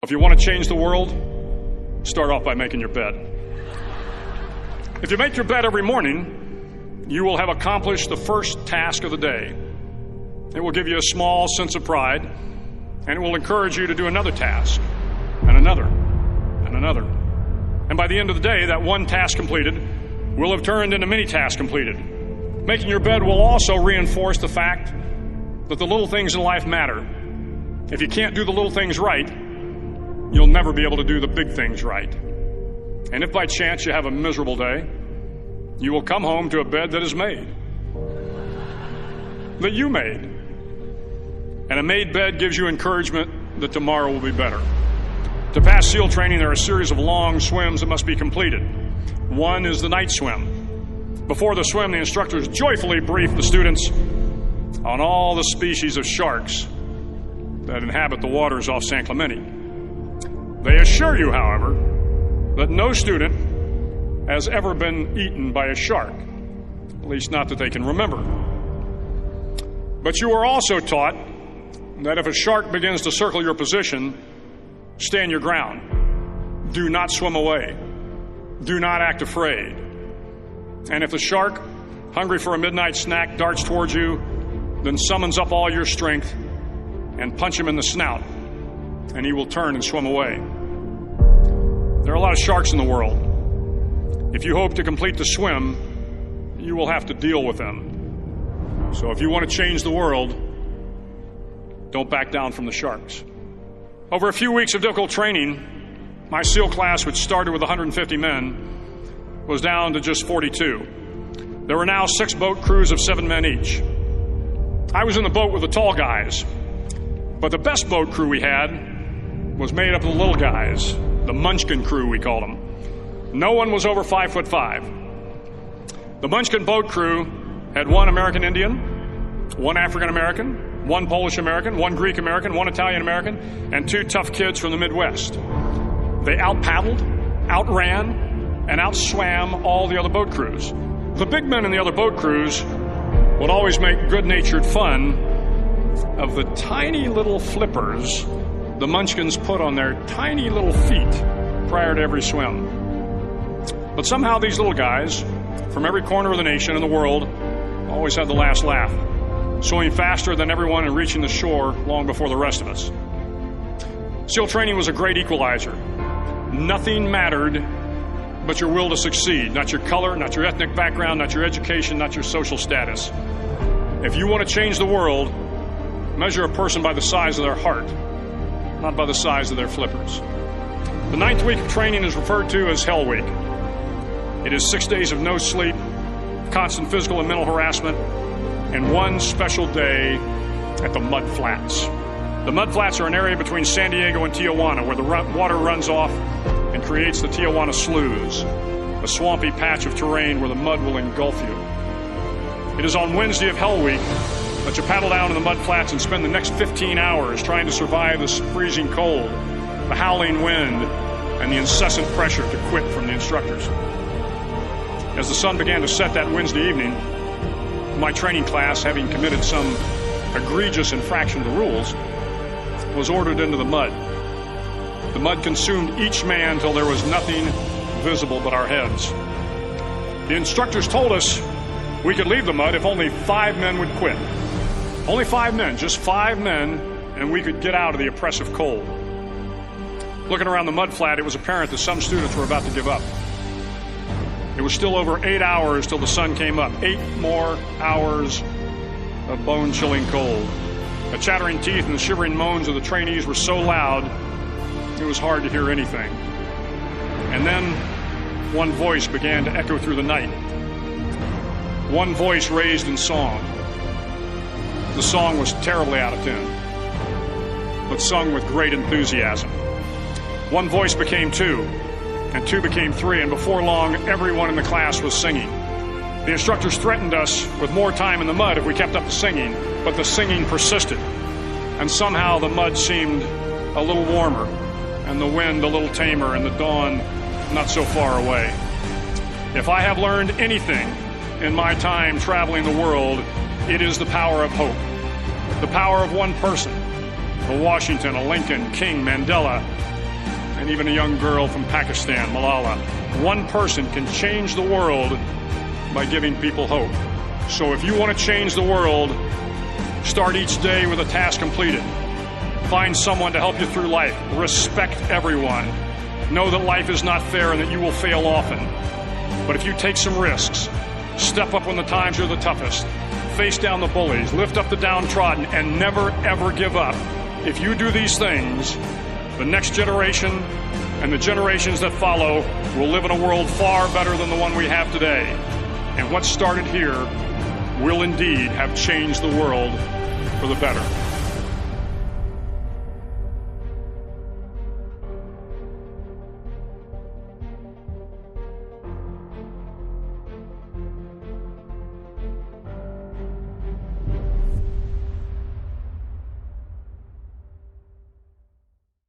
If you want to change the world, start off by making your bed. If you make your bed every morning, you will have accomplished the first task of the day. It will give you a small sense of pride, and it will encourage you to do another task, and another, and another. And by the end of the day, that one task completed will have turned into many tasks completed. Making your bed will also reinforce the fact that the little things in life matter. If you can't do the little things right, you'll never be able to do the big things right. And if by chance you have a miserable day, you will come home to a bed that is made, that you made. And a made bed gives you encouragement that tomorrow will be better. To pass SEAL training, there are a series of long swims that must be completed. One is the night swim. Before the swim, the instructors joyfully brief the students on all the species of sharks that inhabit the waters off San Clemente. They assure you, however, that no student has ever been eaten by a shark, at least not that they can remember. But you are also taught that if a shark begins to circle your position, stand your ground. Do not swim away. Do not act afraid. And if the shark, hungry for a midnight snack, darts towards you, then summons up all your strength and punch him in the snout, and he will turn and swim away. There are a lot of sharks in the world. If you hope to complete the swim, you will have to deal with them. So if you want to change the world, don't back down from the sharks. Over a few weeks of difficult training, my SEAL class, which started with 150 men, was down to just 42. There were now 6 boat crews of 7 men each. I was in the boat with the tall guys, but the best boat crew we had was made up of the little guys, the Munchkin crew, we called them. No one was over 5'5". The Munchkin boat crew had 1 American Indian, 1 African American, 1 Polish American, 1 Greek American, 1 Italian American, and 2 tough kids from the Midwest. They out-paddled, outran, and outswam all the other boat crews. The big men in the other boat crews would always make good-natured fun of the tiny little flippers the Munchkins put on their tiny little feet prior to every swim. But somehow these little guys from every corner of the nation and the world always had the last laugh, swimming faster than everyone and reaching the shore long before the rest of us. SEAL training was a great equalizer. Nothing mattered but your will to succeed, not your color, not your ethnic background, not your education, not your social status. If you want to change the world, measure a person by the size of their heart, not by the size of their flippers. The 9th week of training is referred to as Hell Week. It is 6 days of no sleep, constant physical and mental harassment, and 1 special day at the Mud Flats. The Mud Flats are an area between San Diego and Tijuana where the water runs off and creates the Tijuana Sloughs, a swampy patch of terrain where the mud will engulf you. It is on Wednesday of Hell Week that you paddle down to the Mud Flats and spend the next 15 hours trying to survive the freezing cold, the howling wind, and the incessant pressure to quit from the instructors. As the sun began to set that Wednesday evening, my training class, having committed some egregious infraction to the rules, was ordered into the mud. The mud consumed each man till there was nothing visible but our heads. The instructors told us we could leave the mud if only 5 men would quit. Only 5 men, just 5 men, and we could get out of the oppressive cold. Looking around the mud flat, it was apparent that some students were about to give up. It was still over 8 hours till the sun came up. 8 more hours of bone-chilling cold. The chattering teeth and the shivering moans of the trainees were so loud, it was hard to hear anything. And then one voice began to echo through the night. One voice raised in song. The song was terribly out of tune, but sung with great enthusiasm. One voice became 2, and 2 became 3, and before long, everyone in the class was singing. The instructors threatened us with more time in the mud if we kept up the singing, but the singing persisted, and somehow the mud seemed a little warmer, and the wind a little tamer, and the dawn not so far away. If I have learned anything in my time traveling the world, it is the power of hope. The power of one person, a Washington, a Lincoln, King, Mandela, and even a young girl from Pakistan, Malala. One person can change the world by giving people hope. So if you want to change the world, start each day with a task completed. Find someone to help you through life. Respect everyone. Know that life is not fair and that you will fail often. But if you take some risks, step up when the times are the toughest, face down the bullies, lift up the downtrodden, and never, ever give up. If you do these things, the next generation and the generations that follow will live in a world far better than the one we have today. And what started here will indeed have changed the world for the better.